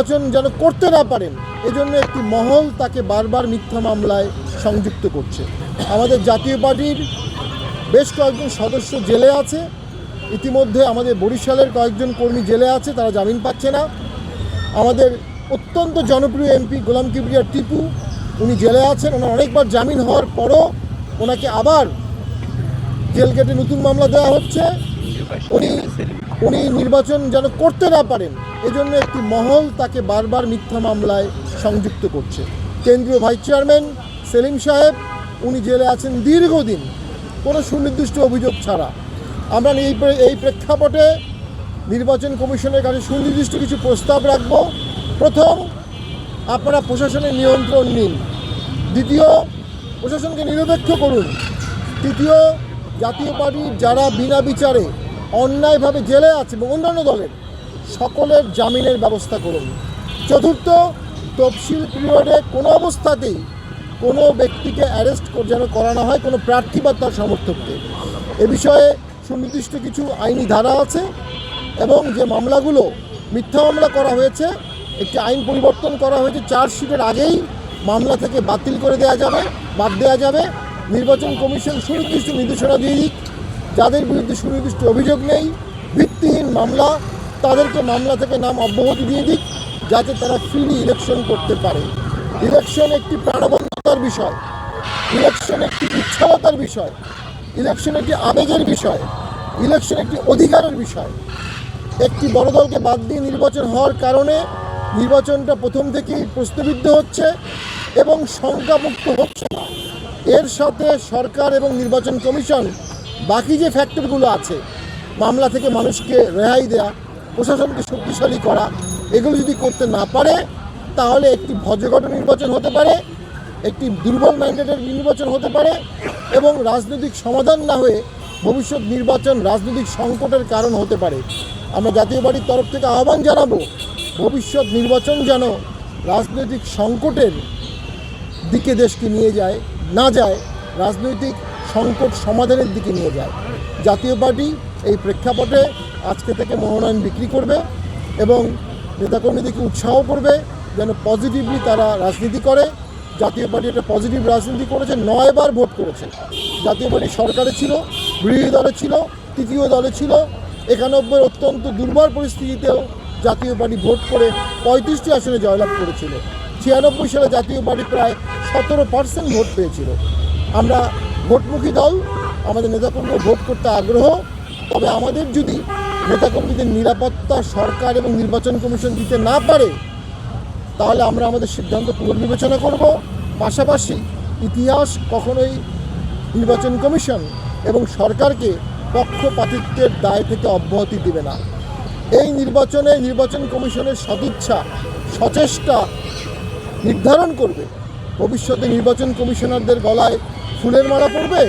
নির্বাচন যেন করতে না পারেন এজন্য একটি মহল তাকে বারবার মিথ্যা মামলায় সংযুক্ত করছে। আমাদের জাতীয় পার্টির বেশ কয়েকজন সদস্য জেলে আছে, ইতিমধ্যে আমাদের বরিশালের কয়েকজন কর্মী জেলে আছে, তারা জামিন পাচ্ছে না। আমাদের অত্যন্ত জনপ্রিয় এমপি গোলাম কিবরিয়া টিপু উনি জেলে আছেন, ওনার অনেকবার জামিন হওয়ার পরও ওনাকে আবার জেল গেটে নতুন মামলা দেওয়া হচ্ছে। উনি নির্বাচন যেন করতে না পারেন এজন্য একটি মহল তাকে বারবার মিথ্যা মামলায় সংযুক্ত করছে। কেন্দ্রীয় ভাইস চেয়ারম্যান সেলিম সাহেব উনি জেলে আছেন দীর্ঘদিন কোনো সুনির্দিষ্ট অভিযোগ ছাড়া। আমরা এই প্রেক্ষাপটে নির্বাচন কমিশনের কাছে সুনির্দিষ্ট কিছু প্রস্তাব রাখব। প্রথম, আপনারা প্রশাসনের নিয়ন্ত্রণ নিন। দ্বিতীয়, প্রশাসনকে নিরপেক্ষ করুন। তৃতীয়, জাতীয় পার্টির যারা বিনা বিচারে অন্যায়ভাবে জেলে আছে এবং অন্যান্য দলের সকলের জামিনের ব্যবস্থা করুন। চতুর্থ, তফসিল পিরিয়ডে কোনো অবস্থাতেই কোনো ব্যক্তিকে অ্যারেস্ট যেন করা না হয়, কোনো প্রার্থী বা তার সমর্থককে। এ বিষয়ে সুনির্দিষ্ট কিছু আইনি ধারা আছে এবং যে মামলাগুলো মিথ্যা মামলা করা হয়েছে একটি আইন পরিবর্তন করা হয়েছে, চার্জশিটের আগেই মামলা থেকে বাতিল করে বাদ দেওয়া যাবে। নির্বাচন কমিশন সুনির্দিষ্ট নির্দেশনা দিয়ে দিক, যাদের বিরুদ্ধে সুনির্দিষ্ট অভিযোগ নেই, ভিত্তিহীন মামলা, তাদেরকে মামলা থেকে নাম অব্যাহতি দিয়ে দিক, যাতে তারা ফ্রিলি ইলেকশন করতে পারে। ইলেকশন একটি প্রাণবন্ততার বিষয়, ইলেকশন একটি উচ্ছলতার বিষয়, ইলেকশন একটি আবেগের বিষয়, ইলেকশন একটি অধিকারের বিষয়। একটি বড় দলকে বাদ দিয়ে নির্বাচন হওয়ার কারণে নির্বাচনটা প্রথম থেকেই প্রশ্নবিদ্ধ হচ্ছে এবং শঙ্কামুক্ত হচ্ছে না। এর সাথে সরকার এবং নির্বাচন কমিশন বাকি যে ফ্যাক্টরগুলো আছে, মামলা থেকে মানুষকে রেহাই দেয়া, প্রশাসনকে শক্তিশালী করা, এগুলো যদি করতে না পারে তাহলে একটি ভজঘট নির্বাচন হতে পারে, একটি দুর্বল ম্যান্ডেটের নির্বাচন হতে পারে এবং রাজনৈতিক সমাধান না হয়ে ভবিষ্যৎ নির্বাচন রাজনৈতিক সংকটের কারণ হতে পারে। আমরা জাতীয় পার্টির তরফ থেকে আহ্বান জানাবো, ভবিষ্যৎ নির্বাচন যেন রাজনৈতিক সংকটের দিকে দেশকে নিয়ে না যায়, রাজনৈতিক সংকট সমাধানের দিকে নিয়ে যায়। জাতীয় পার্টি এই প্রেক্ষাপটে আজকে থেকে মনোনয়ন বিক্রি করবে এবং নেতাকর্মীদেরকে উৎসাহ করবে যেন পজিটিভলি তারা রাজনীতি করে। জাতীয় পার্টি একটা পজিটিভ রাজনীতি করেছে, 9 বার ভোট করেছে। জাতীয় পার্টি সরকারে ছিল, বিরোধী দলে ছিল, তৃতীয় দলে ছিল। 91 অত্যন্ত দুর্বল পরিস্থিতিতেও জাতীয় পার্টি ভোট করে 35টি আসনে জয়লাভ করেছিল। 96 সালে জাতীয় পার্টি প্রায় 17% ভোট পেয়েছিল। আমরা ভোটমুখী দল, আমাদের নেতাকর্মী ভোট করতে আগ্রহ, তবে আমাদের যদি নেতাকর্মীদের নিরাপত্তা সরকার এবং নির্বাচন কমিশন দিতে না পারে তাহলে আমরা আমাদের সিদ্ধান্ত পুনর্বিবেচনা করব। পাশাপাশি ইতিহাস কখনোই নির্বাচন কমিশন এবং সরকারকে পক্ষপাতিত্বের দায় থেকে অব্যাহতি দেবে না। এই নির্বাচনে নির্বাচন কমিশনের সদিচ্ছা সচেষ্টা নির্ধারণ করবে ভবিষ্যতে নির্বাচন কমিশনারদের গলায় ফুলের মালা পড়বে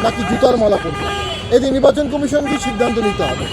নাকি জুতার মালা পড়বে। এটি নির্বাচন কমিশনকে সিদ্ধান্ত নিতে হবে।